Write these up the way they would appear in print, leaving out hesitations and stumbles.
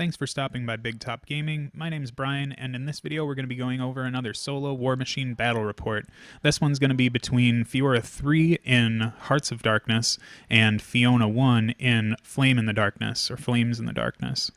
Thanks for stopping by Big Top Gaming. My name's Brian, and in this video we're going to be going over another solo Warmachine battle report. This one's going to be between Feora 3 in Hearts of Darkness and Fiona 1 in Flame in the Darkness, or Flames in the Darkness.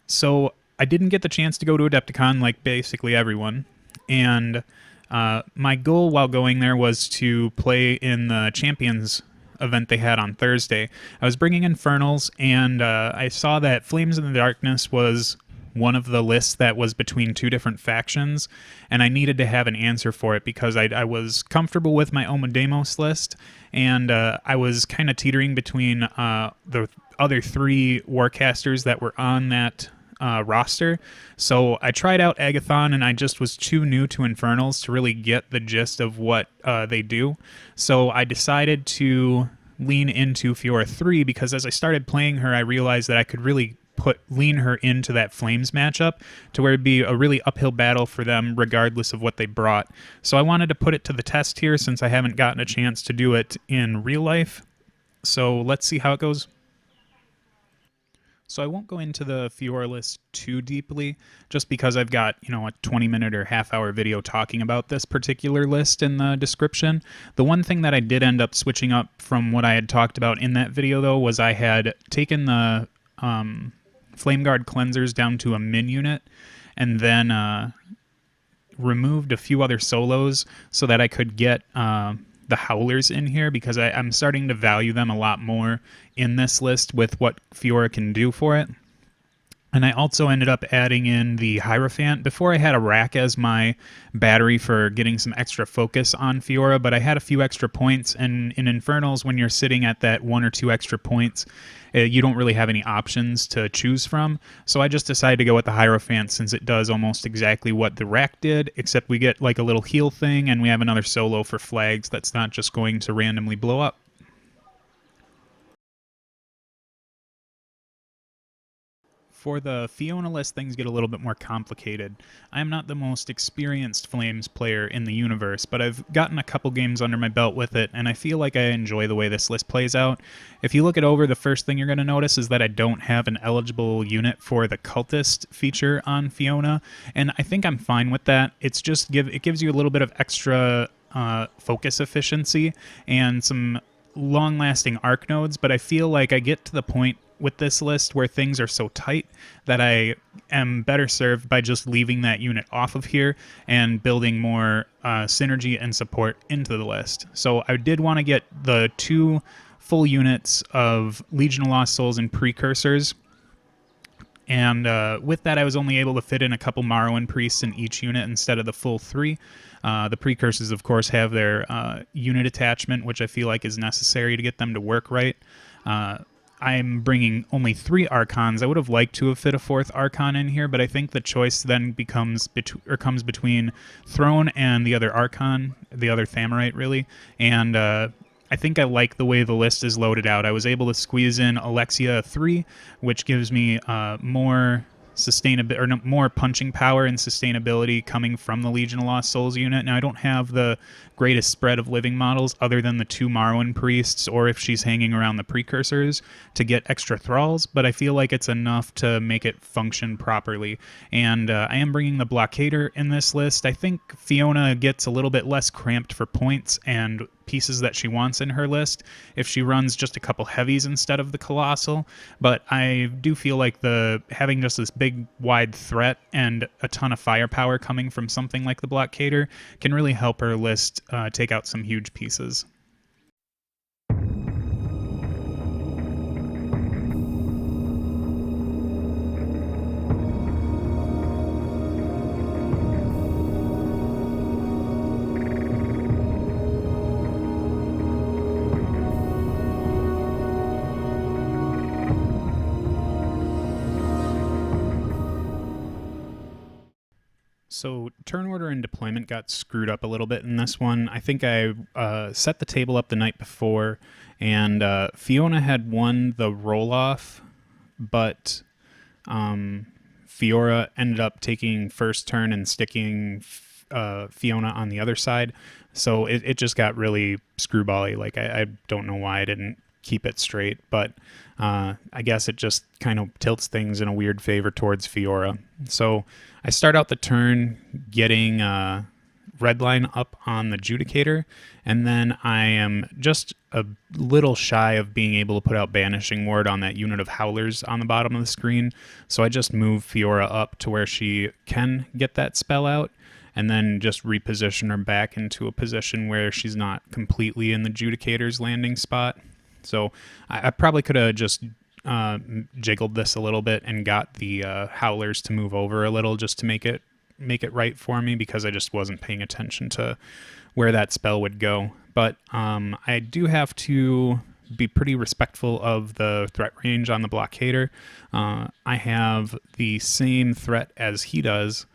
So I didn't get the chance to go to Adepticon like basically everyone, and my goal while going there was to play in the Champions event they had on Thursday. I was bringing Infernals, and I saw that Flames in the Darkness was one of the lists that was between two different factions, and I needed to have an answer for it because I was comfortable with my Omodemos list, and I was kind of teetering between the other three Warcasters that were on that roster. So I tried out Agathon, and I just was too new to Infernals to really get the gist of what they do. So I decided to lean into Feora 3 because as I started playing her, I realized that I could really lean her into that Flames matchup to where it'd be a really uphill battle for them regardless of what they brought. So I wanted to put it to the test here since I haven't gotten a chance to do it in real life. So let's see how it goes. So I won't go into the Feora list too deeply, just because I've got, a 20-minute or half-hour video talking about this particular list in the description. The one thing that I did end up switching up from what I had talked about in that video, though, was I had taken the Flameguard Cleansers down to a min unit, and then removed a few other solos so that I could get the Howlers in here, because I'm starting to value them a lot more in this list with what Feora can do for it. And I also ended up adding in the Hierophant. Before I had a rack as my battery for getting some extra focus on Feora, but I had a few extra points, and in Infernals, when you're sitting at that 1 or 2 extra points, you don't really have any options to choose from. So I just decided to go with the Hierophant since it does almost exactly what the rack did, except we get like a little heal thing, and we have another solo for flags that's not just going to randomly blow up. For the Fiona list, things get a little bit more complicated. I'm not the most experienced Flames player in the universe, but I've gotten a couple games under my belt with it, and I feel like I enjoy the way this list plays out. If you look it over, the first thing you're going to notice is that I don't have an eligible unit for the Cultist feature on Fiona, and I think I'm fine with that. It's just it gives you a little bit of extra focus efficiency and some long-lasting arc nodes, but I feel like I get to the point with this list where things are so tight that I am better served by just leaving that unit off of here and building more synergy and support into the list. So I did want to get the 2 full units of Legion of Lost Souls and Precursors, and with that I was only able to fit in a couple Morrowan Priests in each unit instead of the full 3. The Precursors, of course, have their unit attachment, which I feel like is necessary to get them to work right. I'm bringing only 3 Archons. I would have liked to have fit a 4th Archon in here, but I think the choice then comes between Throne and the other Archon, the other Thamarite, really. And I think I like the way the list is loaded out. I was able to squeeze in Alexia 3, which gives me more more punching power and sustainability coming from the Legion of Lost Souls unit. Now, I don't have the greatest spread of living models other than the 2 Morrowan Priests, or if she's hanging around the Precursors to get extra thralls, but I feel like it's enough to make it function properly. And I am bringing the Blockader in this list. I think Fiona gets a little bit less cramped for points and pieces that she wants in her list if she runs just a couple heavies instead of the Colossal, but I do feel like having just this big wide threat and a ton of firepower coming from something like the Blockader can really help her list take out some huge pieces. So turn order and deployment got screwed up a little bit in this one. I think I set the table up the night before, and Fiona had won the roll-off, but Feora ended up taking first turn and sticking Fiona on the other side. So it just got really screwbally. Like, I don't know why I didn't keep it straight, but I guess it just kind of tilts things in a weird favor towards Feora. So I start out the turn getting redline up on the Judicator, and then I am just a little shy of being able to put out Banishing Ward on that unit of Howlers on the bottom of the screen, so I just move Feora up to where she can get that spell out, and then just reposition her back into a position where she's not completely in the Judicator's landing spot. So I probably could have just jiggled this a little bit and got the Howlers to move over a little just to make it right for me, because I just wasn't paying attention to where that spell would go. But I do have to be pretty respectful of the threat range on the Blockader. I have the same threat as he does,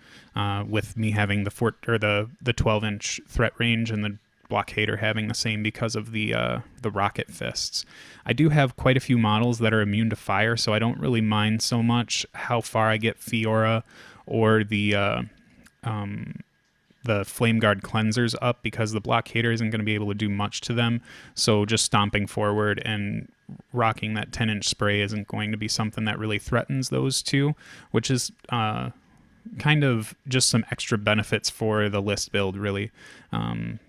with me having the 12-inch threat range and the Blockader having the same because of the rocket fists. I do have quite a few models that are immune to fire, so I don't really mind so much how far I get Feora or the Flameguard Cleansers up, because the Blockader isn't going to be able to do much to them. So just stomping forward and rocking that 10-inch spray isn't going to be something that really threatens those two, which is kind of just some extra benefits for the list build, really.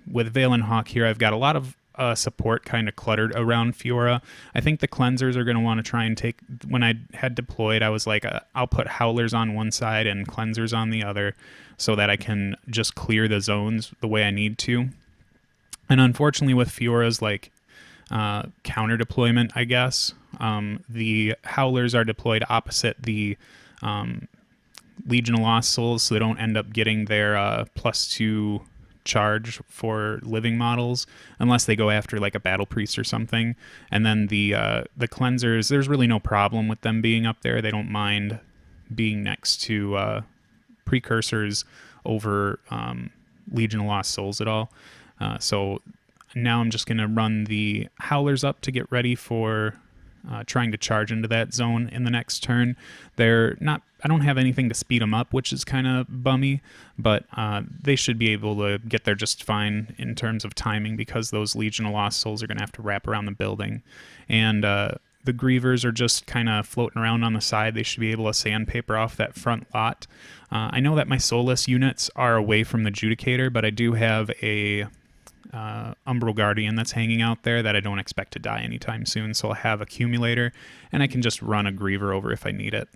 With Valin Hawk here, I've got a lot of support kind of cluttered around Feora. I think the Cleansers are going to want to try and take... When I had deployed, I was like, I'll put Howlers on one side and Cleansers on the other, so that I can just clear the zones the way I need to. And unfortunately, with Feora's like counter deployment, I guess, the Howlers are deployed opposite the Legion of Lost Souls, so they don't end up getting their +2 charge for living models unless they go after like a battle priest or something. And then the Cleansers, there's really no problem with them being up there. They don't mind being next to precursors over Legion of Lost Souls at all. So now I'm just going to run the Howlers up to get ready for trying to charge into that zone in the next turn. I don't have anything to speed them up, which is kind of bummy, but they should be able to get there just fine in terms of timing, because those Legion of Lost Souls are going to have to wrap around the building. And the Grievers are just kind of floating around on the side. They should be able to sandpaper off that front lot. I know that my Soulless units are away from the Judicator, but I do have a Umbral Guardian that's hanging out there that I don't expect to die anytime soon, so I'll have Accumulator, and I can just run a Griever over if I need it.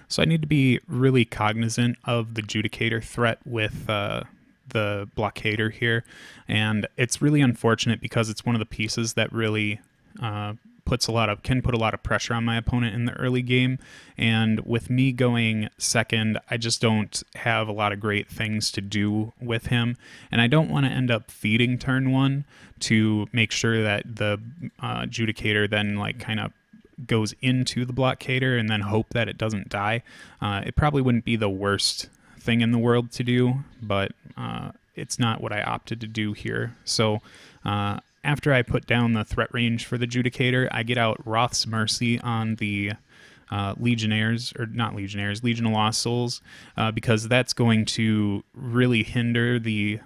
So I need to be really cognizant of the Judicator threat with the Blockader here, and it's really unfortunate because it's one of the pieces that really can put a lot of pressure on my opponent in the early game. And with me going second, I just don't have a lot of great things to do with him, and I don't want to end up feeding turn one to make sure that the Judicator then like kind of goes into the Blockader and then hope that it doesn't die. It probably wouldn't be the worst thing in the world to do, but it's not what I opted to do here. So after I put down the threat range for the Judicator, I get out Wrath's Mercy on the Legion of Lost Souls, because that's going to really hinder the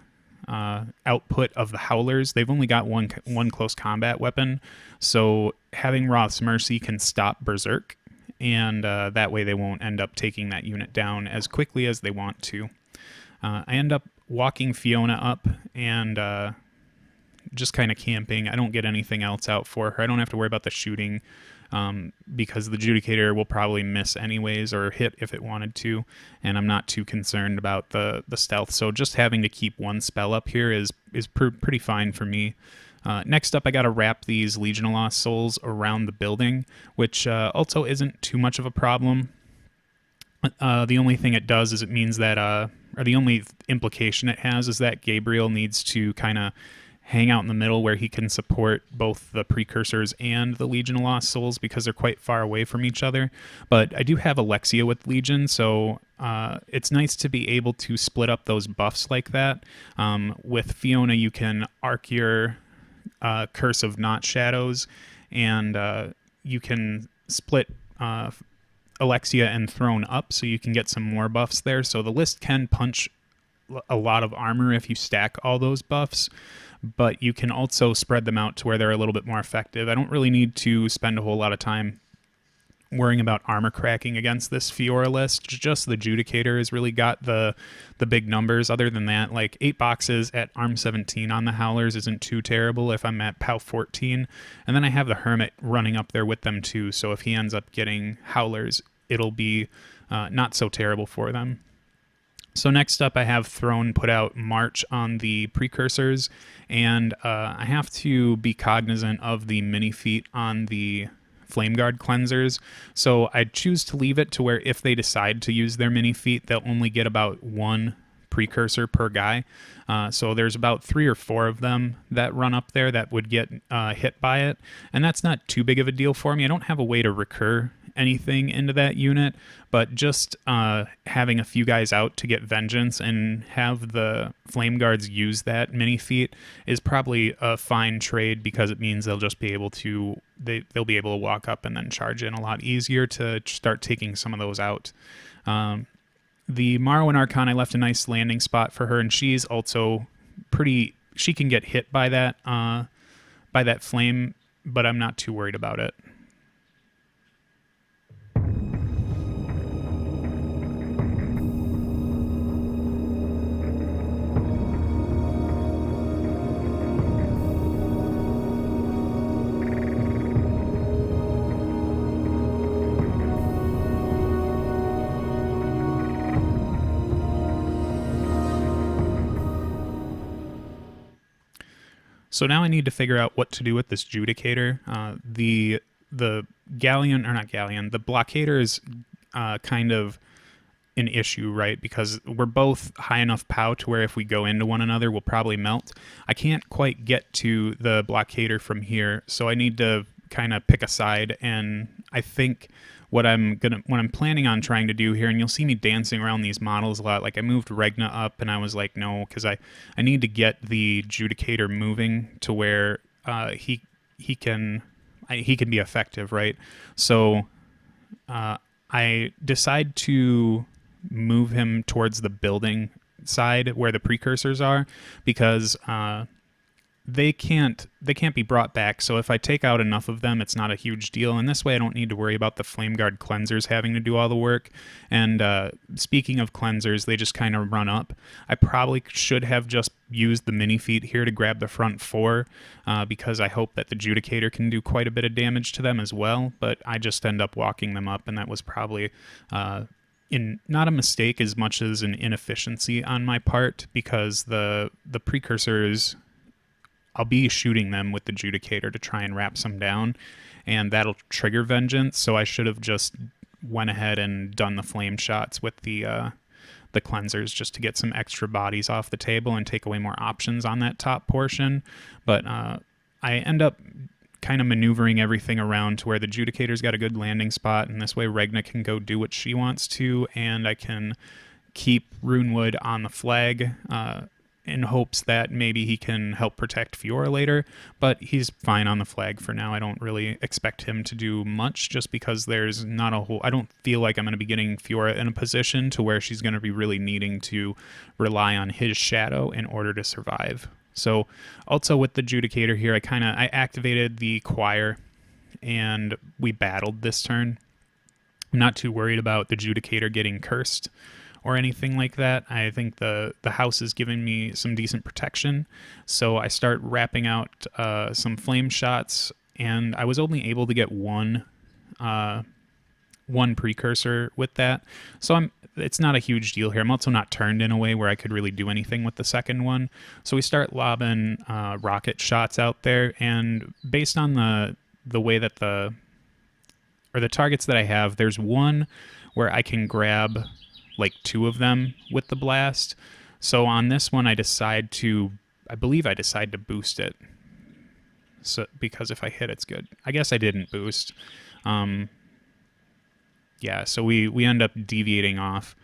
output of the Howlers. They've only got one close combat weapon, so having Wrath's Mercy can stop Berserk, and that way they won't end up taking that unit down as quickly as they want to. I end up walking Fiona up and just kind of camping. I don't get anything else out for her. I don't have to worry about the shooting, because the Judicator will probably miss anyways or hit if it wanted to, and I'm not too concerned about the stealth. So just having to keep one spell up here is pretty fine for me. Next up, I got to wrap these Legion of Lost Souls around the building, which also isn't too much of a problem. The only thing it does is it means that, or the only implication it has is that Gabriel needs to kind of hang out in the middle where he can support both the Precursors and the Legion of Lost Souls because they're quite far away from each other. But I do have Alexia with Legion, so it's nice to be able to split up those buffs like that. With Fiona, you can arc your Curse of Not Shadows, and you can split Alexia and Throne up, so you can get some more buffs there. So the list can punch a lot of armor if you stack all those buffs, but you can also spread them out to where they're a little bit more effective. I don't really need to spend a whole lot of time worrying about armor cracking against this Feora list. Just the Judicator has really got the big numbers. Other than that, like 8 boxes at ARM 17 on the Howlers isn't too terrible if I'm at POW 14. And then I have the Hermit running up there with them too, so if he ends up getting Howlers, it'll be not so terrible for them. So next up, I have Throne put out March on the Precursors, and I have to be cognizant of the mini feat on the Flameguard Cleansers. So I choose to leave it to where if they decide to use their mini feat, they'll only get about 1 Precursor per guy. So there's about 3 or 4 of them that run up there that would get hit by it, and that's not too big of a deal for me. I don't have a way to recur anything into that unit, but just having a few guys out to get vengeance and have the Flame Guards use that mini feat is probably a fine trade, because it means they'll just be able to they'll be able to walk up and then charge in a lot easier to start taking some of those out. The Morrowan Archon, I left a nice landing spot for her, and she's also she can get hit by that flame, but I'm not too worried about it. So now I need to figure out what to do with this Judicator. The Galleon, or not Galleon, the Blockader is kind of an issue, right? Because we're both high enough POW to where if we go into one another, we'll probably melt. I can't quite get to the Blockader from here, so I need to kind of pick a side, and I think what I'm planning on trying to do here, and you'll see me dancing around these models a lot. Like I moved Regna up, and I was like, no, because I need to get the Judicator moving to where he can be effective, right? So I decide to move him towards the building side where the Precursors are, because they can't be brought back. So if I take out enough of them, it's not a huge deal, and this way I don't need to worry about the Flameguard Cleansers having to do all the work. And speaking of Cleansers, they just kind of run up. I probably should have just used the mini feat here to grab the front 4, because I hope that the Judicator can do quite a bit of damage to them as well, but I just end up walking them up, and that was probably not a mistake as much as an inefficiency on my part, because the Precursors, I'll be shooting them with the Judicator to try and wrap some down, and that'll trigger vengeance. So I should have just went ahead and done the flame shots with the cleansers just to get some extra bodies off the table and take away more options on that top portion. But I end up kind of maneuvering everything around to where the Judicator's got a good landing spot, and this way Regna can go do what she wants to, and I can keep Runewood on the flag in hopes that maybe he can help protect Feora later, but he's fine on the flag for now. I don't really expect him to do much, just because there's not a whole... I don't feel like I'm going to be getting Feora in a position to where she's going to be really needing to rely on his shadow in order to survive. So also with the Judicator here, I activated the Choir, and we battled this turn. I'm not too worried about the Judicator getting cursed or anything like that. I think the house is giving me some decent protection, so I start wrapping out some flame shots, and I was only able to get one Precursor with that, so it's not a huge deal here. I'm also not turned in a way where I could really do anything with the second one, so we start lobbing rocket shots out there, and based on the way that the targets that I have, there's one where I can grab like 2 of them with the blast. So on this one, I decide to I believe I decided to boost it. So because if I hit, it's good. I guess I didn't boost. Yeah, so we end up deviating off,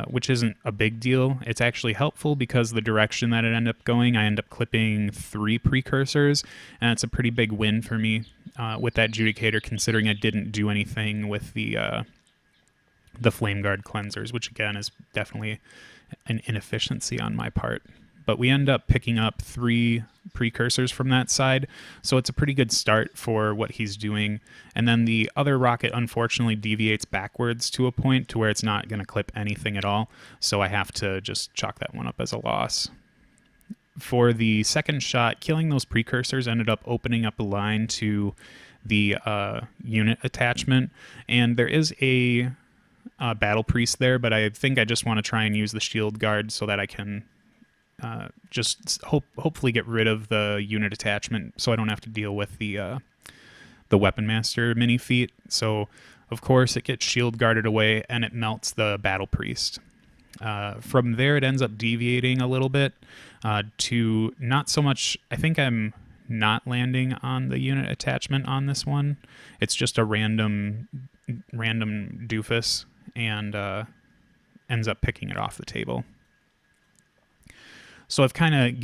which isn't a big deal. It's actually helpful because the direction that it ended up going, I end up clipping 3 precursors, and it's a pretty big win for me with that Judicator, considering I didn't do anything with the Flameguard Cleansers, which again is definitely an inefficiency on my part. But we end up picking up 3 precursors from that side, so it's a pretty good start for what he's doing. And then the other rocket unfortunately deviates backwards to a point to where it's not going to clip anything at all, so I have to just chalk that one up as a loss. For the second shot, killing those precursors ended up opening up a line to the unit attachment, and there is a battle priest there, but I think I just want to try and use the shield guard so that I can just hopefully get rid of the unit attachment so I don't have to deal with the Weapon Master mini feat. So of course it gets shield guarded away and it melts the battle priest. From there it ends up deviating a little bit to not so much. I think I'm not landing on the unit attachment on this one. It's just a random doofus, and ends up picking it off the table. So I've kind of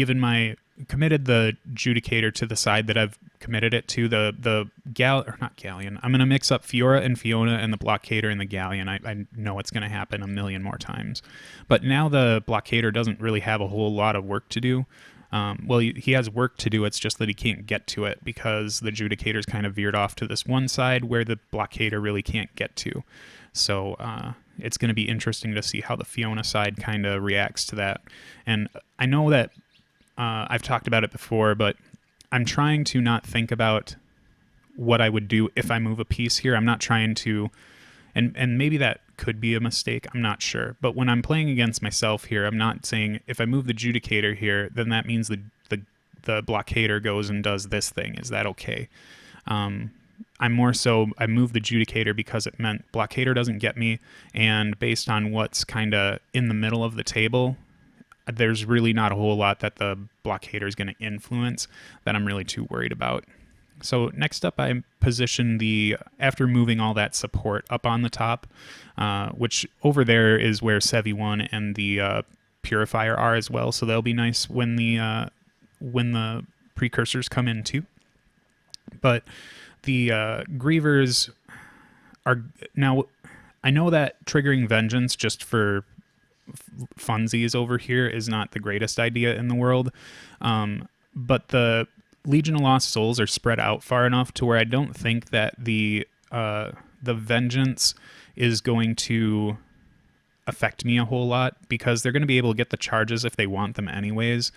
committed the Judicator to the side that I've committed it to, the Galleon. I'm going to mix up Feora and Fiona and the Blockader and the Galleon. I know it's going to happen a million more times. But now the Blockader doesn't really have a whole lot of work to do. Well, he has work to do, it's just that he can't get to it because the Judicator's kind of veered off to this one side where the Blockader really can't get to. So it's going to be interesting to see how the Fiona side kind of reacts to that. And I know that I've talked about it before, but I'm trying to not think about what I would do if I move a piece here. I'm not trying to, and maybe that could be a mistake, I'm not sure. But when I'm playing against myself here, I'm not saying if I move the Judicator here, then that means the Blockader goes and does this thing. Is that okay? I'm more so, I moved the Judicator because it meant Blockader doesn't get me, and based on what's kind of in the middle of the table, there's really not a whole lot that the Blockader is going to influence that I'm really too worried about. So next up, I position after moving all that support up on the top, which over there is where Sevi 1 and the Purifier are as well, so they'll be nice when the precursors come in too. But the Grievers are now, I know that triggering Vengeance just for funsies over here is not the greatest idea in the world, but the Legion of Lost Souls are spread out far enough to where I don't think that the Vengeance is going to affect me a whole lot because they're going to be able to get the charges if they want them anyways.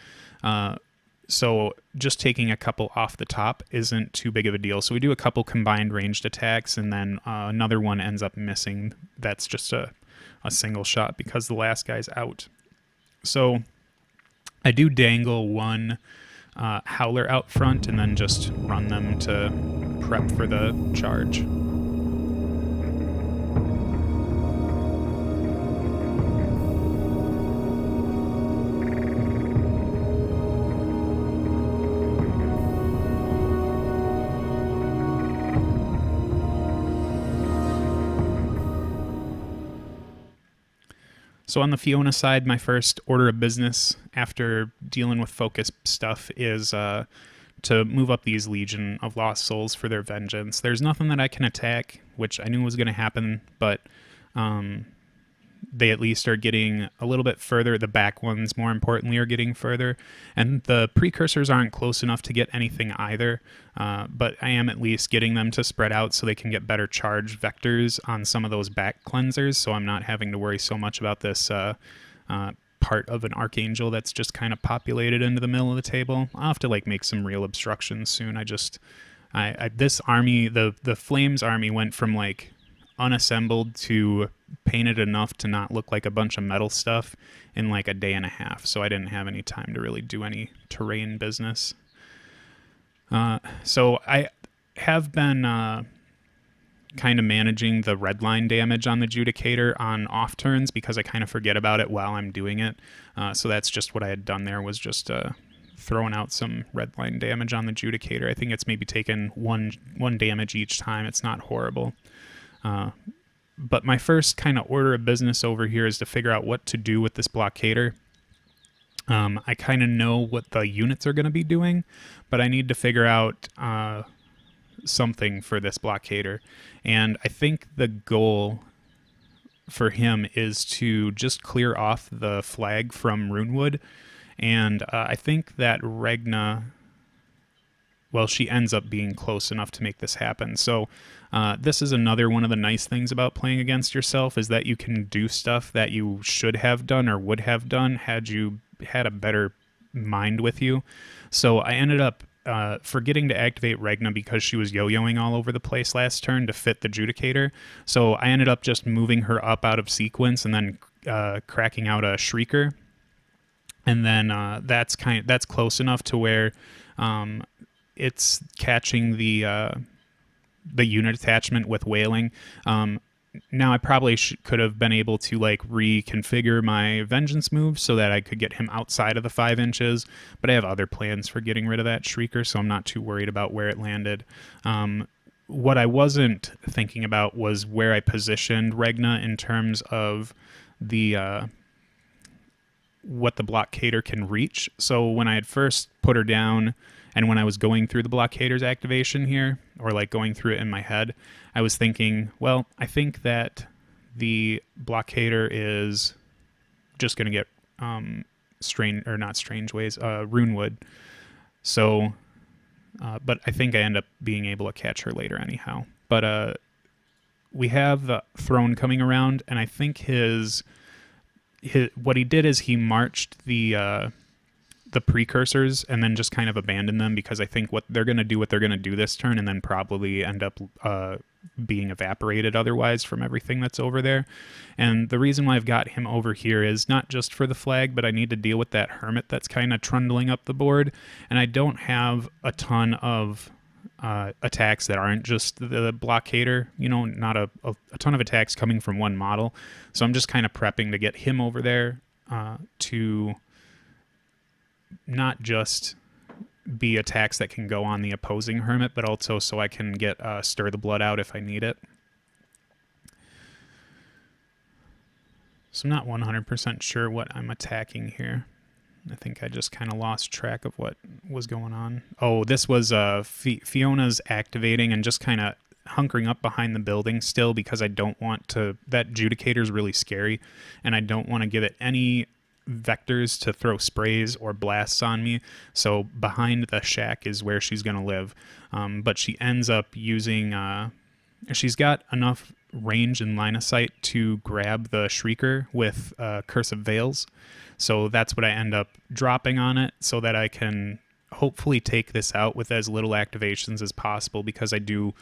So just taking a couple off the top isn't too big of a deal. So we do a couple combined ranged attacks, and then another one ends up missing. That's just a single shot because the last guy's out. So I do dangle one Howler out front and then just run them to prep for the charge. So on the Fiona side, my first order of business after dealing with focus stuff is to move up these Legion of Lost Souls for their vengeance. There's nothing that I can attack, which I knew was going to happen, but they at least are getting a little bit further. The back ones, more importantly, are getting further. And the precursors aren't close enough to get anything either, but I am at least getting them to spread out so they can get better charge vectors on some of those back cleansers, so I'm not having to worry so much about this part of an Archangel that's just kind of populated into the middle of the table. I'll have to make some real obstructions soon. This army, the Flames army, went from unassembled to painted enough to not look like a bunch of metal stuff in a day and a half, so I didn't have any time to really do any terrain business. So I have been kind of managing the red line damage on the Judicator on off turns because I kind of forget about it while I'm doing it. So that's just what I had done there, was just throwing out some redline damage on the Judicator. I think it's maybe taken one damage each time. It's not horrible. But my first kind of order of business over here is to figure out what to do with this Blockader. I kind of know what the units are going to be doing, but I need to figure out something for this Blockader. And I think the goal for him is to just clear off the flag from Runewood. And I think that Regna, well, she ends up being close enough to make this happen. So this is another one of the nice things about playing against yourself, is that you can do stuff that you should have done or would have done had you had a better mind with you. So I ended up forgetting to activate Regna because she was yo-yoing all over the place last turn to fit the Judicator. So I ended up just moving her up out of sequence and then cracking out a Shrieker. And then that's close enough to where it's catching the unit attachment with Wailing. Now I probably could have been able to like reconfigure my Vengeance move so that I could get him outside of the 5 inches, but I have other plans for getting rid of that Shrieker, so I'm not too worried about where it landed. What I wasn't thinking about was where I positioned Regna in terms of the what the Blockader can reach. So when I had first put her down, and when I was going through the Blockader's activation here, or like going through it in my head, I was thinking, well, I think that the Blockader is just going to get Runewood. So, but I think I end up being able to catch her later anyhow. But we have the throne coming around, and I think what he did is he marched the precursors and then just kind of abandoned them, because I think they're going to do this turn and then probably end up being evaporated otherwise from everything that's over there. And the reason why I've got him over here is not just for the flag, but I need to deal with that Hermit that's kind of trundling up the board, and I don't have a ton of attacks that aren't just the Blockader, not a ton of attacks coming from one model. So I'm just kind of prepping to get him over there to not just be attacks that can go on the opposing Hermit, but also so I can get Stir the Blood out if I need it. So I'm not 100% sure what I'm attacking here. I think I just kind of lost track of what was going on. Oh, this was Fiona's activating and just kind of hunkering up behind the building still, because I don't want to... That Judicator's really scary, and I don't want to give it any vectors to throw sprays or blasts on me. So behind the shack is where she's going to live. But she ends up using... she's got enough range and line of sight to grab the Shrieker with Curse of Veils. So that's what I end up dropping on it, so that I can hopefully take this out with as little activations as possible, because I do,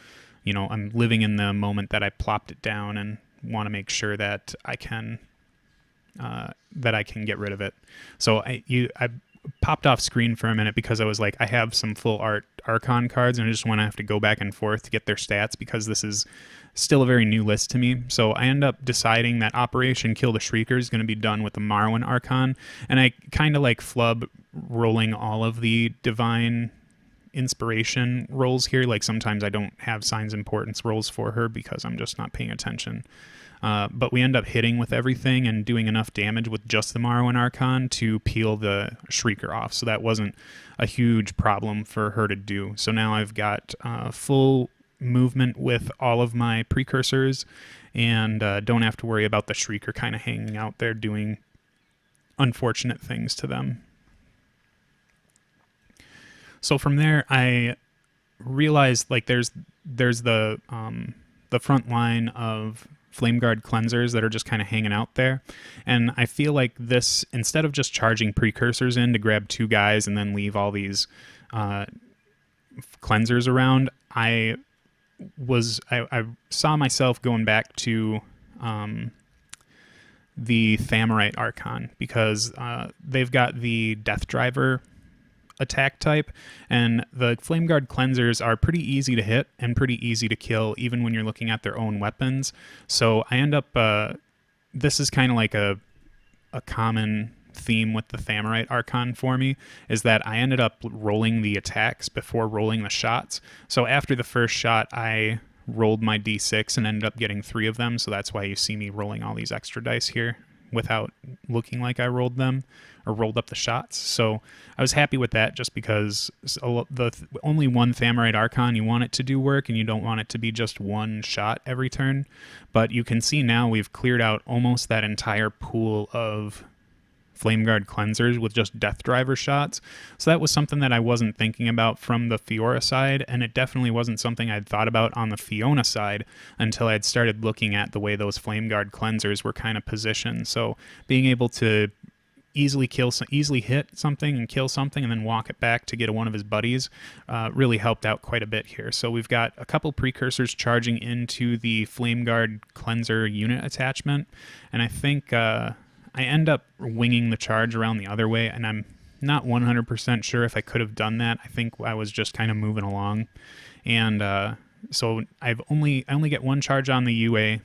I'm living in the moment that I plopped it down and want to make sure that I can get rid of it. So I popped off screen for a minute because I was like, I have some full art Archon cards, and I just want to have to go back and forth to get their stats, because this is still a very new list to me. So I end up deciding that Operation Kill the Shrieker is going to be done with the Morrowan Archon, and I kind of like flub rolling all of the Divine Inspiration rolls here. Like sometimes I don't have Signs Importance rolls for her because I'm just not paying attention. But we end up hitting with everything and doing enough damage with just the Morrowan Archon to peel the Shrieker off. So that wasn't a huge problem for her to do. So now I've got full movement with all of my precursors, and don't have to worry about the Shrieker kind of hanging out there doing unfortunate things to them. So from there, I realized like there's the front line of Flameguard Cleansers that are just kind of hanging out there. And I feel like this, instead of just charging precursors in to grab 2 guys and then leave all these cleansers around, I saw myself going back to the Thamarite Archon, because they've got the Death Driver attack type, and the Flameguard Cleansers are pretty easy to hit and pretty easy to kill, even when you're looking at their own weapons. So I end up, this is kind of like a common theme with the Thamarite Archon for me is that I ended up rolling the attacks before rolling the shots. So after the first shot, I rolled my d6 and ended up getting 3 of them, so that's why you see me rolling all these extra dice here without looking like I rolled them or rolled up the shots. So I was happy with that, just because only one Thamarite Archon, you want it to do work and you don't want it to be just one shot every turn. But you can see now we've cleared out almost that entire pool of Flameguard Cleansers with just Death Driver shots. So that was something that I wasn't thinking about from the Feora side, and it definitely wasn't something I'd thought about on the Fiona side until I'd started looking at the way those Flameguard Cleansers were kind of positioned. So being able to easily hit something and kill something and then walk it back to get one of his buddies really helped out quite a bit here. So we've got a couple precursors charging into the Flameguard Cleanser unit attachment, and I think I end up winging the charge around the other way, and I'm not 100% sure if I could have done that. I think I was just kind of moving along, and so I only get 1 charge on the UA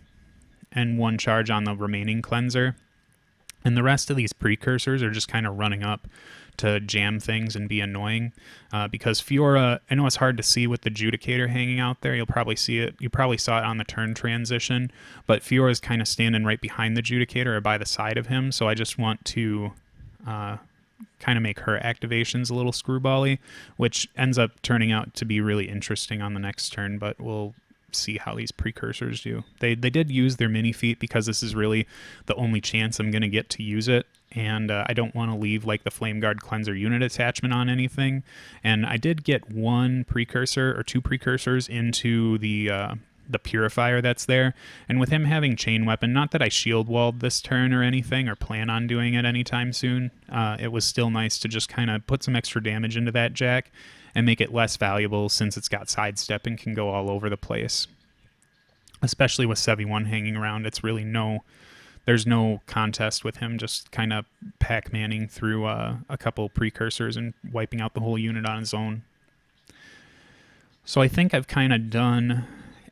and 1 charge on the remaining cleanser, and the rest of these precursors are just kind of running up to jam things and be annoying, because Feora, I know it's hard to see with the Judicator hanging out there. You'll probably see it. You probably saw it on the turn transition, but Feora is kind of standing right behind the Judicator or by the side of him, so I just want to kind of make her activations a little screwbally, which ends up turning out to be really interesting on the next turn, but we'll see how these precursors do. They did use their mini feat because this is really the only chance I'm going to get to use it, and I don't want to leave like the Flameguard Cleanser unit attachment on anything. And I did get 1 precursor or 2 precursors into the Purifier that's there, and with him having Chain Weapon, not that I shield walled this turn or anything or plan on doing it anytime soon, it was still nice to just kind of put some extra damage into that Jack and make it less valuable since it's got sidestep and can go all over the place. Especially with Sevi1 hanging around, it's really there's no contest with him just kind of Pac-Manning through a couple precursors and wiping out the whole unit on his own. So I think I've kind of done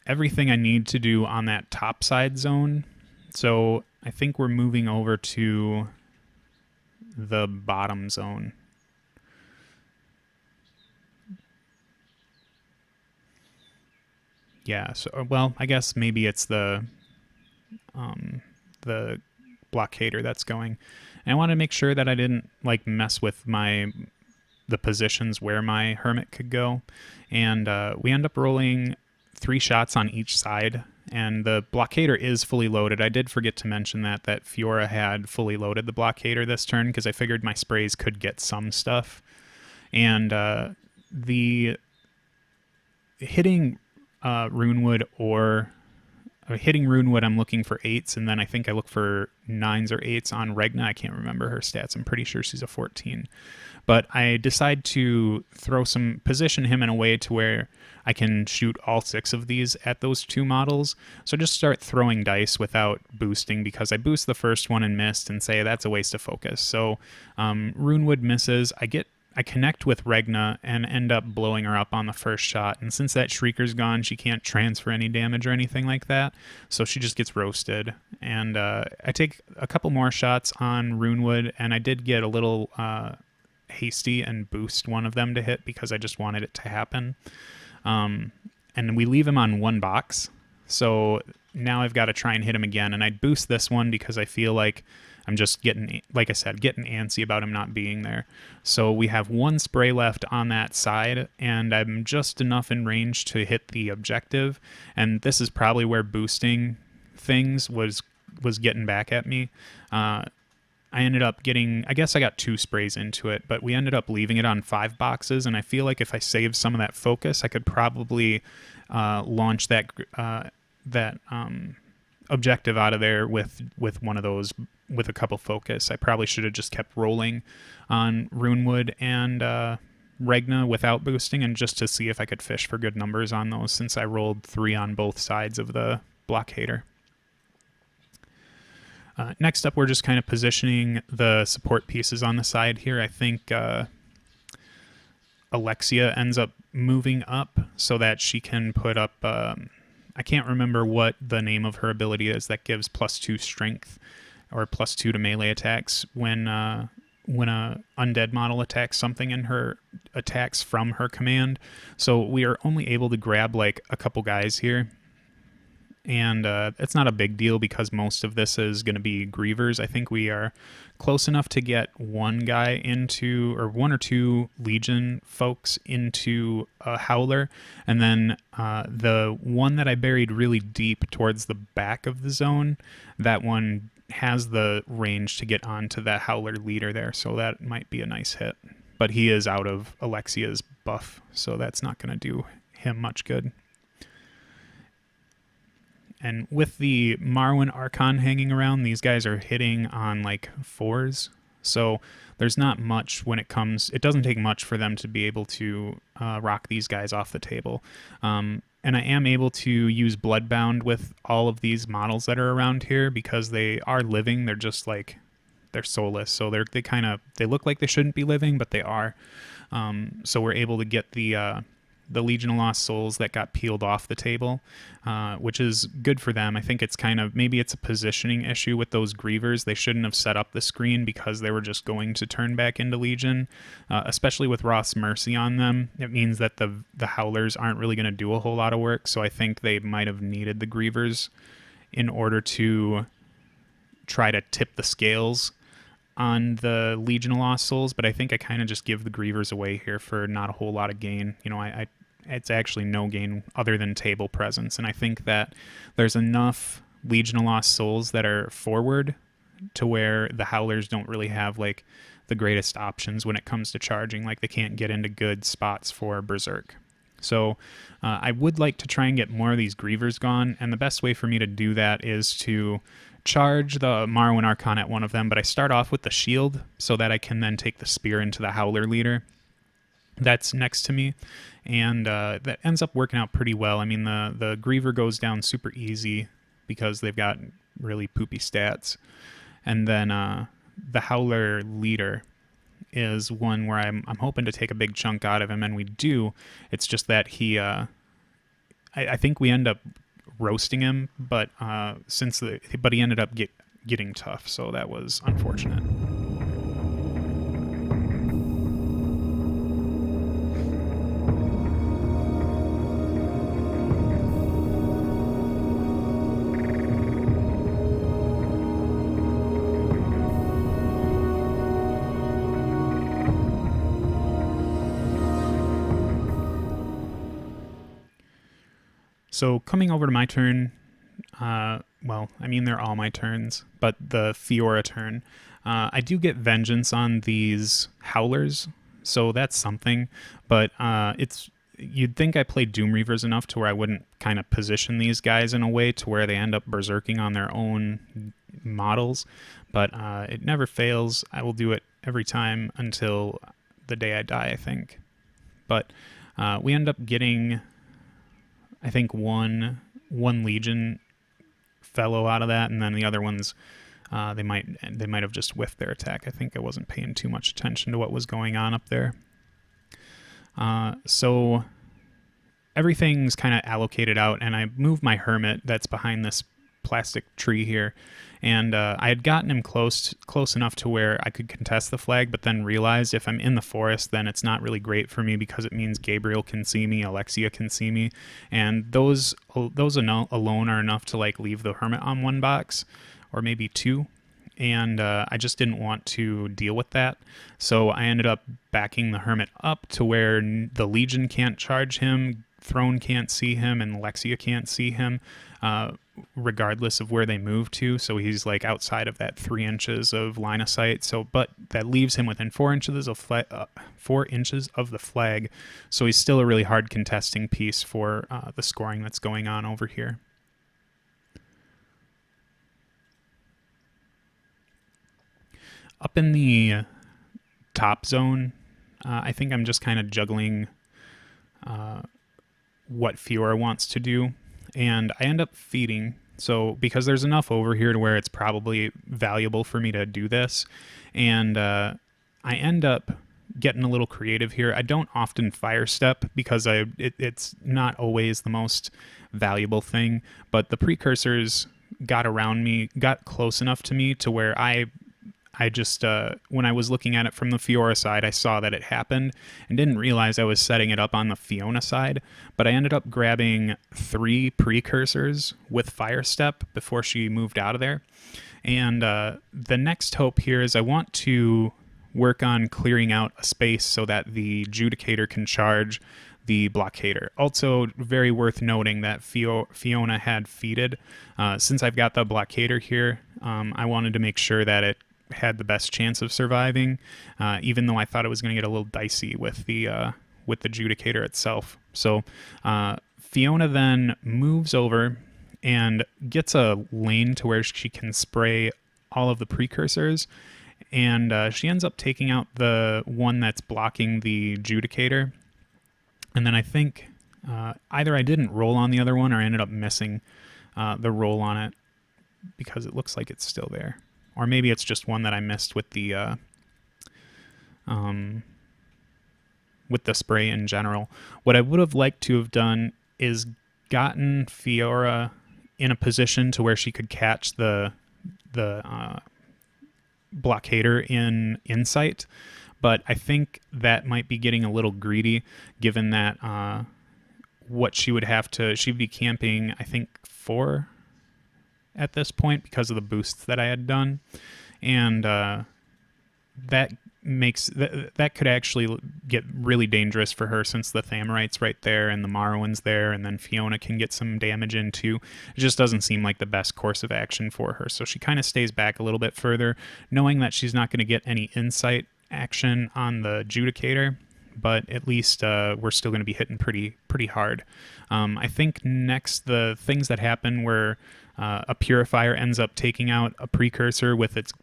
everything I need to do on that top side zone. So I think we're moving over to the bottom zone. Yeah, so, well, I guess maybe it's the Blockader that's going. And I want to make sure that I didn't like mess with the positions where my Hermit could go. And we end up rolling 3 shots on each side, and the Blockader is fully loaded. I did forget to mention that Feora had fully loaded the Blockader this turn because I figured my sprays could get some stuff. And the hitting Runewood or hitting Runewood, I'm looking for 8s, and then I think I look for 9s or 8s on Regna. I can't remember her stats. I'm pretty sure she's a 14. But I decide to position him in a way to where I can shoot all 6 of these at those 2 models. So just start throwing dice without boosting, because I boost the first one and missed and say that's a waste of focus. So Runewood misses. I connect with Regna and end up blowing her up on the first shot. And since that Shrieker's gone, she can't transfer any damage or anything like that. So she just gets roasted. And I take a couple more shots on Runewood, and I did get a little hasty and boost one of them to hit because I just wanted it to happen. And we leave him on 1 box. So now I've got to try and hit him again. And I boost this one because I feel like I'm just getting, like I said, getting antsy about him not being there. So we have 1 spray left on that side, and I'm just enough in range to hit the objective. And this is probably where boosting things was getting back at me. I ended up getting, I guess I got 2 sprays into it, but we ended up leaving it on 5 boxes, and I feel like if I saved some of that focus, I could probably launch that objective out of there with one of those, with a couple focus. I probably should have just kept rolling on Runewood and Regna without boosting, and just to see if I could fish for good numbers on those, since I rolled 3 on both sides of the Blockader. Next up, we're just kind of positioning the support pieces on the side here. I think Alexia ends up moving up so that she can put up... I can't remember what the name of her ability is that gives +2 strength or +2 to melee attacks when a undead model attacks something in her attacks from her command. So we are only able to grab like a couple guys here. And it's not a big deal because most of this is going to be Grievers. I think we are close enough to get one guy into, or one or two Legion folks into a Howler. And then the one that I buried really deep towards the back of the zone, that one has the range to get onto that Howler leader there. So that might be a nice hit. But he is out of Alexia's buff, so that's not going to do him much good. And with the Morrowan Archon hanging around, these guys are hitting on like 4s. So there's not much when it comes... It doesn't take much for them to be able to rock these guys off the table. And I am able to use Bloodbound with all of these models that are around here because they are living. They're just like... They're soulless. So they look like they shouldn't be living, but they are. So we're able to get the Legion of Lost Souls that got peeled off the table, which is good for them. I think it's maybe it's a positioning issue with those Grievers. They shouldn't have set up the screen because they were just going to turn back into Legion, especially with Roth's Mercy on them. It means that the Howlers aren't really going to do a whole lot of work, so I think they might have needed the Grievers in order to try to tip the scales on the Legion of Lost Souls, but I think I kind of just give the Grievers away here for not a whole lot of gain. You know, it's actually no gain other than table presence, and I think that there's enough Legion of Lost Souls that are forward to where the Howlers don't really have like the greatest options when it comes to charging. Like they can't get into good spots for Berserk. So I would like to try and get more of these Grievers gone, and the best way for me to do that is to charge the Morrowan Archon at one of them, but I start off with the shield so that I can then take the spear into the Howler leader that's next to me, and that ends up working out pretty well. I mean, the Griever goes down super easy because they've got really poopy stats, and then the Howler leader is one where I'm hoping to take a big chunk out of him, and we do. It's just that he I think we end up roasting him, but he ended up getting tough, so that was unfortunate. So coming over to my turn, well, I mean, they're all my turns, but the Feora turn, I do get Vengeance on these Howlers, so that's something, but you'd think I played Doom Reavers enough to where I wouldn't kind of position these guys in a way to where they end up berserking on their own models, but it never fails. I will do it every time until the day I die, I think. But we end up getting, I think, one Legion fellow out of that, and then the other ones, they might have just whiffed their attack. I think I wasn't paying too much attention to what was going on up there. So everything's kind of allocated out, and I moved my Hermit that's behind this plastic tree here, and I had gotten him close enough to where I could contest the flag, but then realized if I'm in the forest, then it's not really great for me because it means Gabriel can see me, Alexia can see me, and those alone are enough to like leave the Hermit on one box, or maybe two, and I just didn't want to deal with that, so I ended up backing the Hermit up to where the Legion can't charge him, Throne can't see him, and Alexia can't see him, regardless of where they move to, so he's like outside of that 3 inches of line of sight, so but that leaves him within 4 inches of 4 inches of the flag, so he's still a really hard contesting piece for the scoring that's going on over here. Up in the top zone, I think I'm just kind of juggling what Feora wants to do, and I end up feeding, so because there's enough over here to where it's probably valuable for me to do this, and I end up getting a little creative here. I don't often fire step because it's not always the most valuable thing, but the precursors got around me, got close enough to me to where I just, when I was looking at it from the Feora side, I saw that it happened and didn't realize I was setting it up on the Fiona side, but I ended up grabbing 3 precursors with Fire Step before she moved out of there. And the next hope here is I want to work on clearing out a space so that the Judicator can charge the Blockader. Also, very worth noting that Fiona had feeded. Since I've got the Blockader here, I wanted to make sure that it had the best chance of surviving, even though I thought it was going to get a little dicey with the Judicator itself. So Fiona then moves over and gets a lane to where she can spray all of the precursors, and she ends up taking out the one that's blocking the Judicator. And then I think either I didn't roll on the other one or I ended up missing the roll on it because it looks like it's still there. Or maybe it's just one that I missed with the spray in general. What I would have liked to have done is gotten Feora in a position to where she could catch the Blockader in Insight, but I think that might be getting a little greedy, given that what she would have to, she'd be camping, I think, 4 at this point because of the boosts that I had done, and that makes that could actually get really dangerous for her, since the Thamarite's right there and the Morrowan's there, and then Fiona can get some damage in too. It just doesn't seem like the best course of action for her, so she kind of stays back a little bit further, knowing that she's not going to get any insight action on the Judicator, but at least we're still going to be hitting pretty hard. I think next the things that happen where a Purifier ends up taking out a precursor with its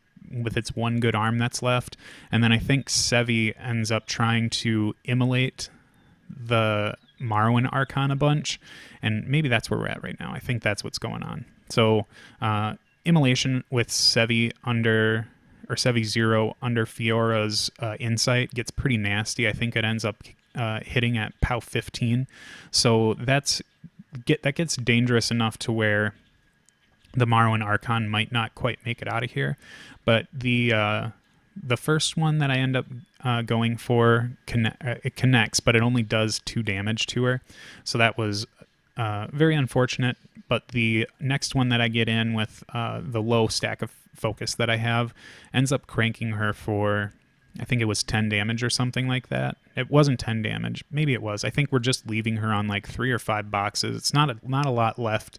one good arm that's left, and then I think Sevi ends up trying to immolate the Morrowan Archon a bunch, and maybe that's where we're at right now. I think that's what's going on. So immolation with Sevi under, or Sevi 0 under Fiora's Insight gets pretty nasty. I think it ends up hitting at POW 15, so that gets dangerous enough to where the Morrowan Archon might not quite make it out of here. But the first one that I end up going for, it connects, but it only does 2 damage to her. So that was very unfortunate. But the next one that I get in with the low stack of focus that I have ends up cranking her for, I think it was 10 damage or something like that. It wasn't 10 damage. Maybe it was. I think we're just leaving her on like 3 or 5 boxes. It's not a lot left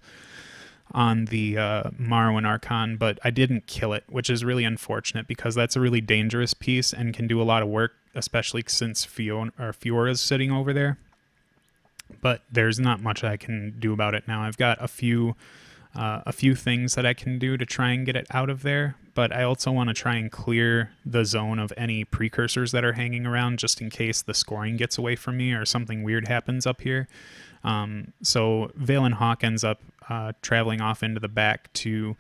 on the Morrowan Archon, but I didn't kill it, which is really unfortunate because that's a really dangerous piece and can do a lot of work, especially since Fiora's sitting over there. But there's not much I can do about it now. I've got a few things that I can do to try and get it out of there, but I also want to try and clear the zone of any precursors that are hanging around, just in case the scoring gets away from me or something weird happens up here. So Valin Hauke ends up traveling off into the back to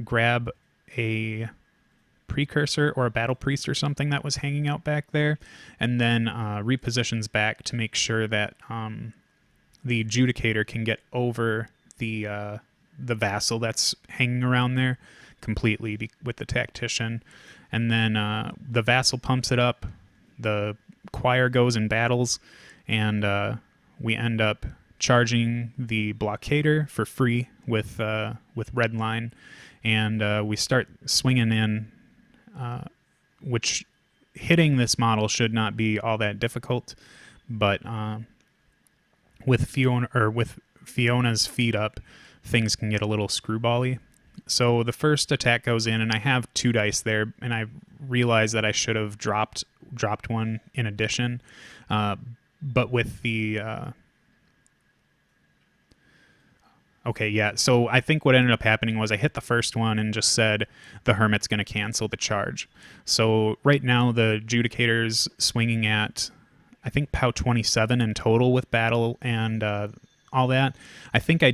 grab a precursor or a battle priest or something that was hanging out back there, and then repositions back to make sure that the Judicator can get over the vassal that's hanging around there completely with the tactician. And then the vassal pumps it up, the choir goes and battles, and we end up charging the Blockader for free with red line, and we start swinging in, which hitting this model should not be all that difficult, but with Fiona's feet up, things can get a little screwbally. So the first attack goes in, and I have 2 dice there, and I realize that I should have dropped one in addition, but with the okay, yeah, so I think what ended up happening was I hit the first one and just said the Hermit's going to cancel the charge. So right now the Judicator's swinging at, I think, POW 27 in total with battle and all that. I think I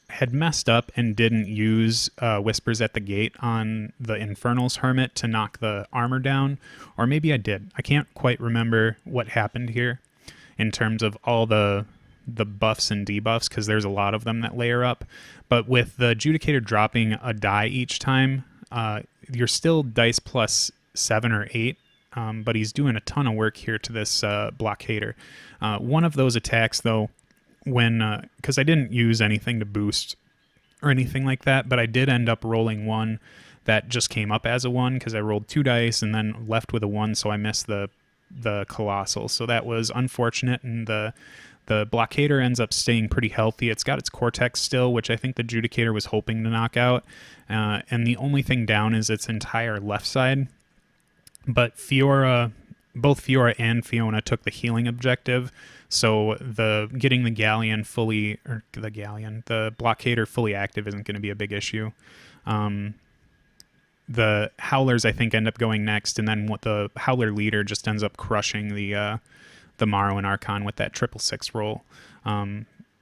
had messed up and didn't use Whispers at the Gate on the Infernals Hermit to knock the armor down, or maybe I did. I can't quite remember what happened here in terms of all the the buffs and debuffs because there's a lot of them that layer up. But with the Judicator dropping a die each time, you're still dice plus 7 or 8, but he's doing a ton of work here to this Blockader. One of those attacks, though, when because I didn't use anything to boost or anything like that, but I did end up rolling one that just came up as a 1 because I rolled 2 dice and then left with a 1, so I missed the Colossal. So that was unfortunate, and the Blockader ends up staying pretty healthy. It's got its Cortex still, which I think the Judicator was hoping to knock out, and the only thing down is its entire left side. But Feora, both Feora and Fiona took the healing objective, so getting the Blockader fully active isn't going to be a big issue. The Howlers, I think, end up going next, and then what the Howler leader just ends up crushing the Morrowan Archon with that 666 roll,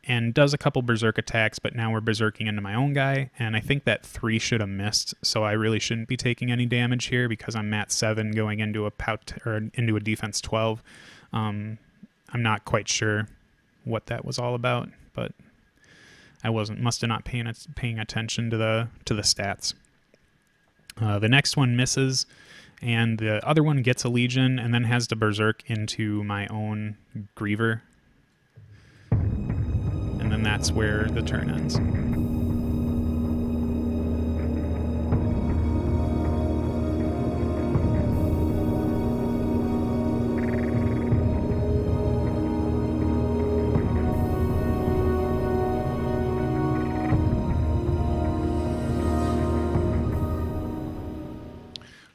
and does a couple berserk attacks, but now we're berserking into my own guy, and I think that 3 should have missed, so I really shouldn't be taking any damage here because I'm mat 7 going into a defense 12. I'm not quite sure what that was all about, but I must have not paying attention to the stats. The next one misses, and the other one gets a Legion and then has to berserk into my own Griever. And then that's where the turn ends.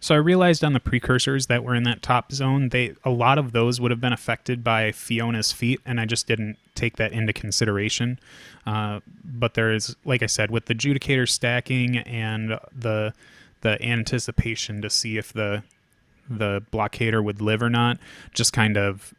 So I realized on the precursors that were in that top zone, a lot of those would have been affected by Fiona's feat, and I just didn't take that into consideration. But there is, like I said, with the Judicator stacking and the anticipation to see if the Blockader would live or not, just kind of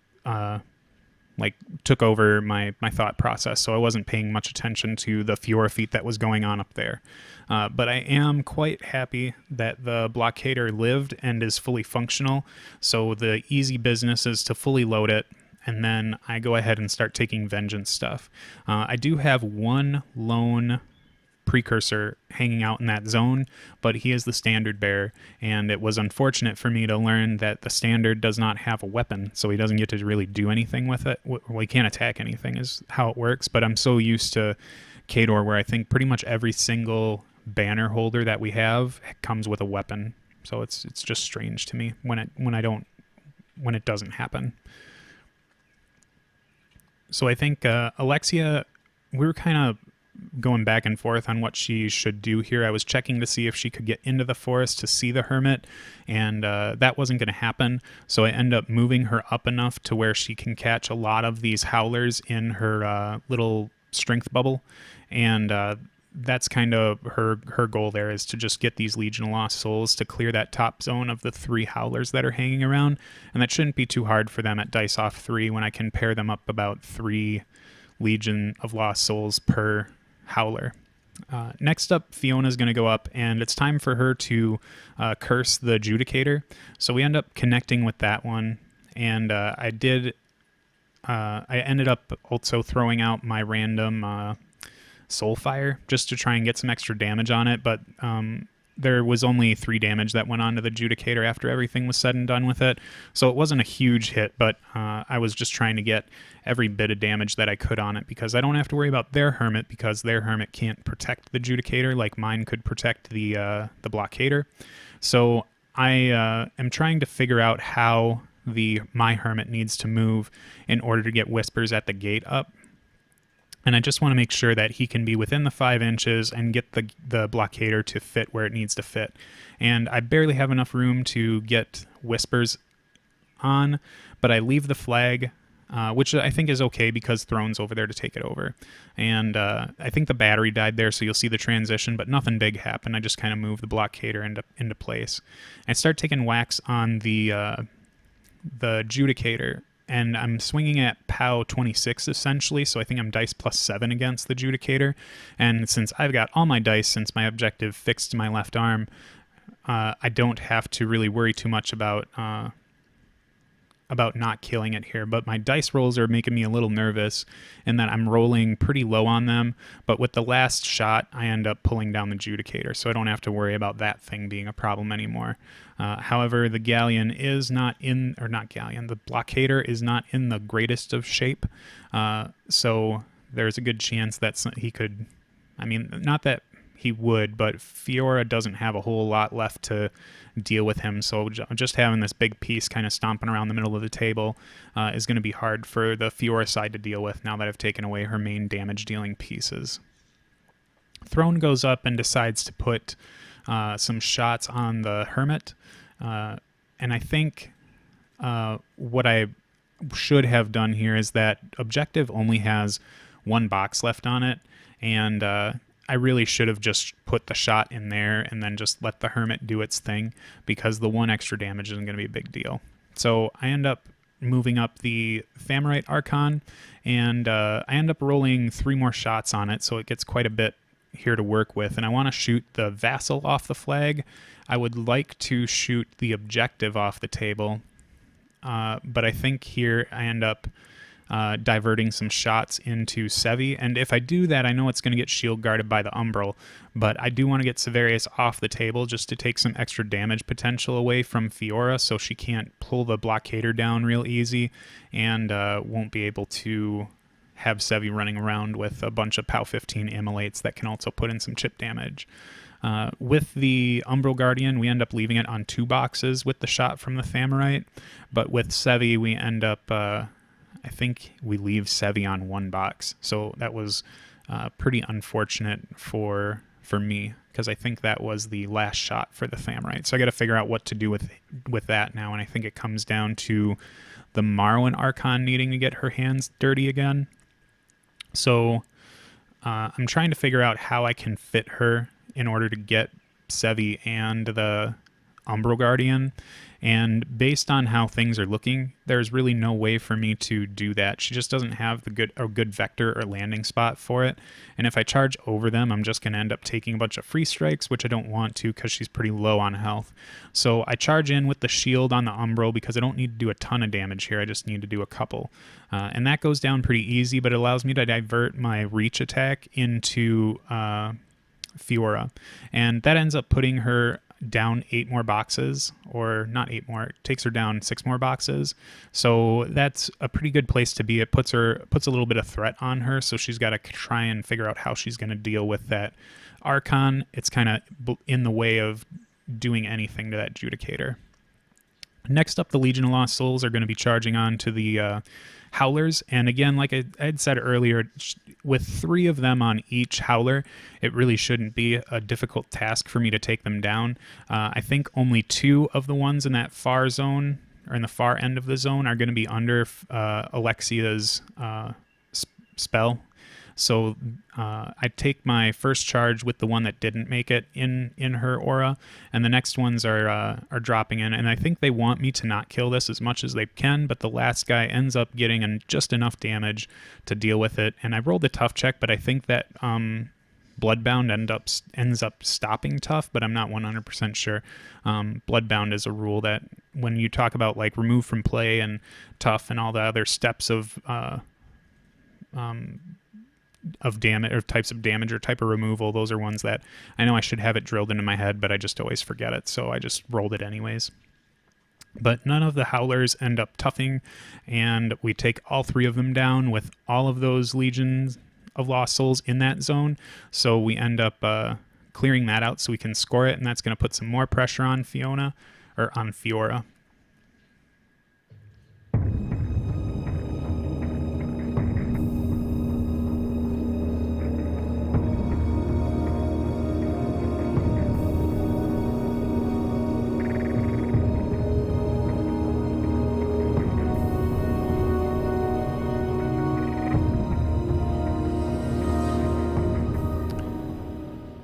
took over my thought process, so I wasn't paying much attention to the Feora feat that was going on up there. But I am quite happy that the Blockader lived and is fully functional, so the easy business is to fully load it, and then I go ahead and start taking vengeance stuff. I do have one lone precursor hanging out in that zone, but he is the standard bearer, and it was unfortunate for me to learn that the standard does not have a weapon, so he doesn't get to really do anything with it. Well, he can't attack anything is how it works, but I'm so used to Khador where I think pretty much every single banner holder that we have comes with a weapon, so it's just strange to me when it doesn't happen. So I think Alexia, we were kind of going back and forth on what she should do here. I was checking to see if she could get into the forest to see the Hermit, and that wasn't going to happen, so I end up moving her up enough to where she can catch a lot of these Howlers in her little strength bubble, and that's kind of her goal there, is to just get these Legion of Lost Souls to clear that top zone of the 3 Howlers that are hanging around, and that shouldn't be too hard for them at dice off 3 when I can pair them up about 3 Legion of Lost Souls per Howler. Next up, Fiona's going to go up, and it's time for her to curse the Judicator, so we end up connecting with that one, and I ended up also throwing out my random Soulfire just to try and get some extra damage on it, but there was only 3 damage that went on to the Judicator after everything was said and done with it, so it wasn't a huge hit, but I was just trying to get every bit of damage that I could on it, because I don't have to worry about their Hermit, because their Hermit can't protect the Judicator like mine could protect the Blockader. So I am trying to figure out how my Hermit needs to move in order to get Whispers at the gate up. And I just want to make sure that he can be within the 5 inches and get the Blockader to fit where it needs to fit. And I barely have enough room to get Whispers on, but I leave the flag, which I think is okay because Throne's over there to take it over. And I think the battery died there, so you'll see the transition, but nothing big happened. I just kind of moved the Blockader into place. I start taking whacks on the Judicator, and I'm swinging at POW 26 essentially, so I think I'm dice plus 7 against the Judicator. And since I've got all my dice, since my objective fixed to my left arm, I don't have to really worry too much about about not killing it here, but my dice rolls are making me a little nervous in that I'm rolling pretty low on them, but with the last shot, I end up pulling down the Judicator, so I don't have to worry about that thing being a problem anymore. However, the Galleon is not in, or not Galleon, the Blockader is not in the greatest of shape, so there's a good chance that he could, I mean, not that he would, but Feora doesn't have a whole lot left to deal with him, so just having this big piece kind of stomping around the middle of the table is going to be hard for the Feora side to deal with now that I've taken away her main damage-dealing pieces. Throne goes up and decides to put some shots on the Hermit, and I think what I should have done here is that objective only has one box left on it, and I really should have just put the shot in there and then just let the Hermit do its thing, because the one extra damage isn't going to be a big deal. So I end up moving up the Thamarite Archon, and I end up rolling 3 more shots on it, so it gets quite a bit here to work with. And I want to shoot the Vassal off the flag. I would like to shoot the objective off the table, but I think here I end up diverting some shots into Sevi, and if I do that, I know it's going to get shield guarded by the Umbral, but I do want to get Severius off the table just to take some extra damage potential away from Feora, so she can't pull the Blockader down real easy, and won't be able to have Sevi running around with a bunch of POW 15 immolates that can also put in some chip damage. With the Umbral Guardian, we end up leaving it on 2 boxes with the shot from the Thamarite, but with Sevi, we end up, I think we leave Sevi on 1 box, so that was pretty unfortunate for me, because I think that was the last shot for the Thamarite. So I got to figure out what to do with that now, and I think it comes down to the Morrowan Archon needing to get her hands dirty again. So I'm trying to figure out how I can fit her in order to get Sevi and the Umbral Guardian, and based on how things are looking, there's really no way for me to do that. She just doesn't have the good vector or landing spot for it, and if I charge over them, I'm just going to end up taking a bunch of free strikes, which I don't want to because she's pretty low on health. So I charge in with the shield on the Umbral because I don't need to do a ton of damage here, I just need to do a couple. And that goes down pretty easy, but it allows me to divert my reach attack into Feora, and that ends up putting her down 8 more boxes, or not 8 more, it takes her down 6 more boxes, so that's a pretty good place to be. It puts a little bit of threat on her, so she's got to try and figure out how she's going to deal with that Archon. It's kind of in the way of doing anything to that Judicator. Next up, the Legion of Lost Souls are going to be charging on to the Howlers, and again, like I had said earlier, with 3 of them on each Howler, it really shouldn't be a difficult task for me to take them down. I think only 2 of the ones in that far zone, or in the far end of the zone, are going to be under Alexia's spell. So I take my first charge with the one that didn't make it in her aura, and the next ones are dropping in. And I think they want me to not kill this as much as they can, but the last guy ends up getting just enough damage to deal with it. And I rolled a tough check, but I think that Bloodbound ends up stopping tough, but I'm not 100% sure. Bloodbound is a rule that when you talk about like remove from play and tough and all the other steps of damage or types of damage or type of removal, those are ones that I know I should have it drilled into my head, but I just always forget it, so I just rolled it anyways. But none of the Howlers end up toughing, and we take all 3 of them down with all of those Legions of Lost Souls in that zone, so we end up clearing that out so we can score it, and that's going to put some more pressure on Feora.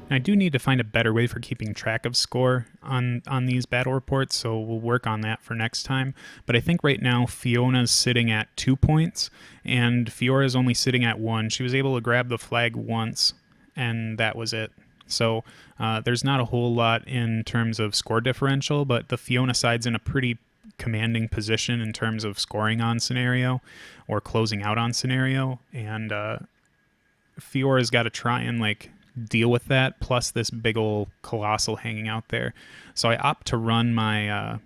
I do need to find a better way for keeping track of score on these battle reports, so we'll work on that for next time. But I think right now Fiona's sitting at 2 points, and Fiora's only sitting at 1. She was able to grab the flag once, and that was it. So there's not a whole lot in terms of score differential, but the Fiona side's in a pretty commanding position in terms of scoring on scenario or closing out on scenario, and Fiora's got to try and like deal with that, plus this big old colossal hanging out there. So I opt to run my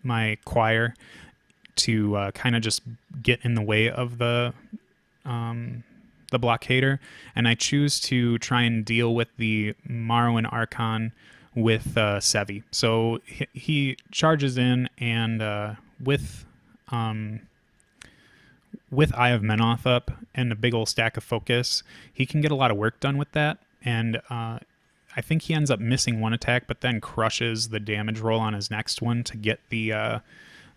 my choir to kind of just get in the way of the Blockader, and I choose to try and deal with the Morrowan Archon with Sevi. So he charges in, and with Eye of Menoth up and a big old stack of focus, he can get a lot of work done with that. And I think he ends up missing one attack, but then crushes the damage roll on his next one to get the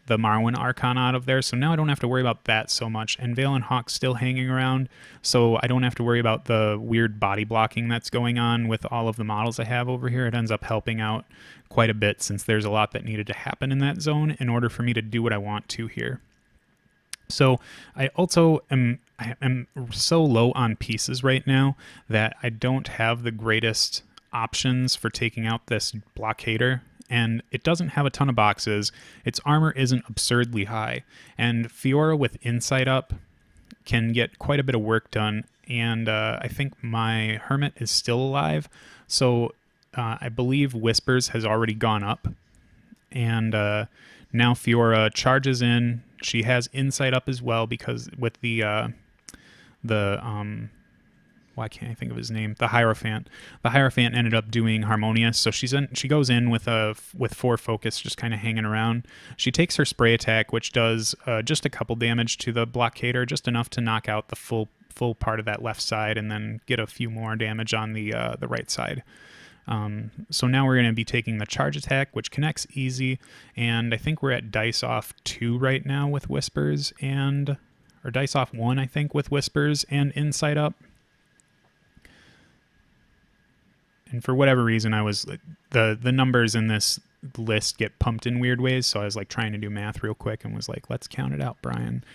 Morrowan Archon out of there. So now I don't have to worry about that so much. And Valin Hawk's still hanging around, so I don't have to worry about the weird body blocking that's going on with all of the models I have over here. It ends up helping out quite a bit, since there's a lot that needed to happen in that zone in order for me to do what I want to here. So I also am so low on pieces right now that I don't have the greatest options for taking out this Blockader. And it doesn't have a ton of boxes. Its armor isn't absurdly high. And Feora with Insight up can get quite a bit of work done. And I think my Hermit is still alive. So I believe Whispers has already gone up. And now Feora charges in. She has Insight up as well, because with the why can't I think of his name? The Hierophant. The Hierophant ended up doing Harmonious, so she goes in with 4 focus, just kind of hanging around. She takes her spray attack, which does just a couple damage to the Blockader, just enough to knock out the full part of that left side, and then get a few more damage on the right side. So now we're going to be taking the charge attack, which connects easy, and I think we're at dice off 2 right now with Whispers, or dice off 1, I think, with Whispers and Insight up. And for whatever reason, I was the numbers in this list get pumped in weird ways, so I was like trying to do math real quick and was like, let's count it out, Brian.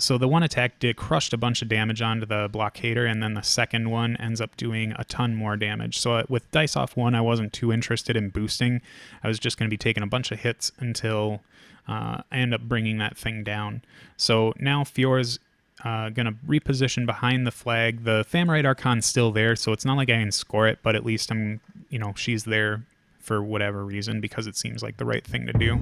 So the one attack crushed a bunch of damage onto the Blockader, and then the second one ends up doing a ton more damage. So with dice off 1, I wasn't too interested in boosting. I was just going to be taking a bunch of hits until I end up bringing that thing down. So now Fiora's going to reposition behind the flag. The Thamarite Archon's still there, so it's not like I can score it, but at least she's there for whatever reason, because it seems like the right thing to do.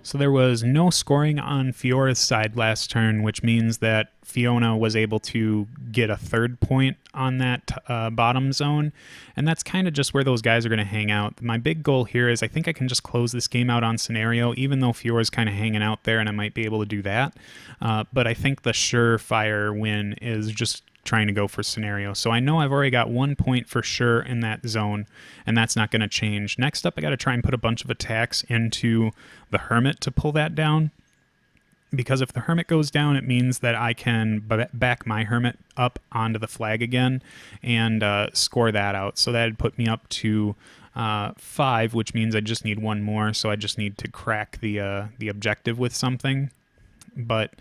So there was no scoring on Fiora's side last turn, which means that Fiona was able to get a 3rd point on that bottom zone, and that's kind of just where those guys are going to hang out. My big goal here is I think I can just close this game out on scenario, even though Fiora's kind of hanging out there, and I might be able to do that. But I think the surefire win is just trying to go for scenario. So I know I've already got 1 point for sure in that zone, and that's not going to change. Next up, I got to try and put a bunch of attacks into the Hermit to pull that down, because if the Hermit goes down, it means that I can back my Hermit up onto the flag again and score that out. So that'd put me up to 5, which means I just need 1 more, so I just need to crack the objective with something. But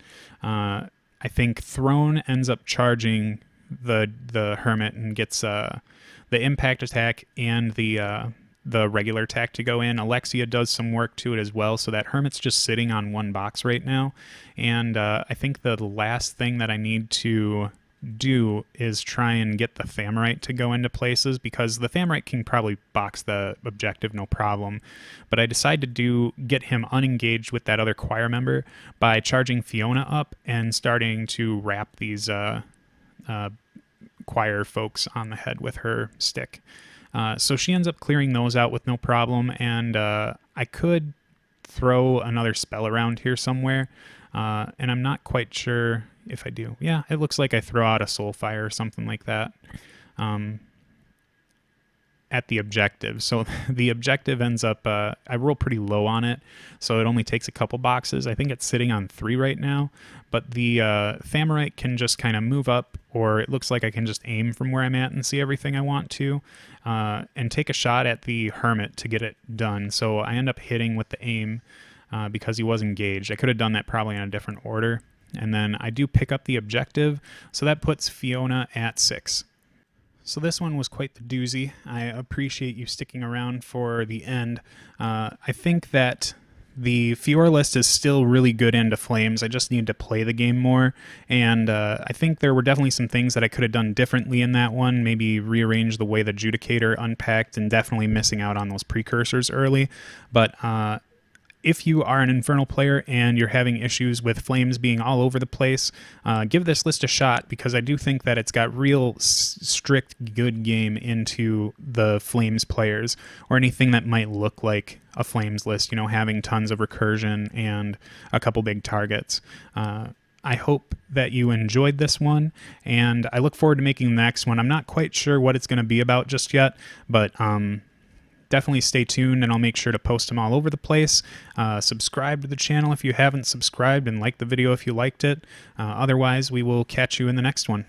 I think Throne ends up charging the Hermit and gets the impact attack and the regular attack to go in. Alexia does some work to it as well, so that Hermit's just sitting on 1 box right now. And I think the last thing that I need to do is try and get the Thamarite to go into places, because the Thamarite can probably box the objective no problem. But I decide to get him unengaged with that other choir member by charging Fiona up and starting to wrap these choir folks on the head with her stick. So she ends up clearing those out with no problem, and I could throw another spell around here somewhere, and I'm not quite sure if I do. Yeah, it looks like I throw out a Soulfire or something like that. at the objective. So the objective ends up, I roll pretty low on it, so it only takes a couple boxes. I think it's sitting on 3 right now, but the Thamarite can just kind of move up, or it looks like I can just aim from where I'm at and see everything I want to, and take a shot at the Hermit to get it done. So I end up hitting with the aim because he was engaged. I could have done that probably in a different order. And then I do pick up the objective, so that puts Fiona at 6. So this one was quite the doozy. I appreciate you sticking around for the end. I think that the Feora list is still really good into Flames. I just need to play the game more, and I think there were definitely some things that I could have done differently in that one, maybe rearrange the way the Judicator unpacked, and definitely missing out on those precursors early. But if you are an Infernal player and you're having issues with Flames being all over the place, give this list a shot, because I do think that it's got real strict good game into the Flames players, or anything that might look like a Flames list, you know, having tons of recursion and a couple big targets. I hope that you enjoyed this one, and I look forward to making the next one. I'm not quite sure what it's going to be about just yet, but definitely stay tuned, and I'll make sure to post them all over the place. Subscribe to the channel if you haven't subscribed, and like the video if you liked it. Otherwise, we will catch you in the next one.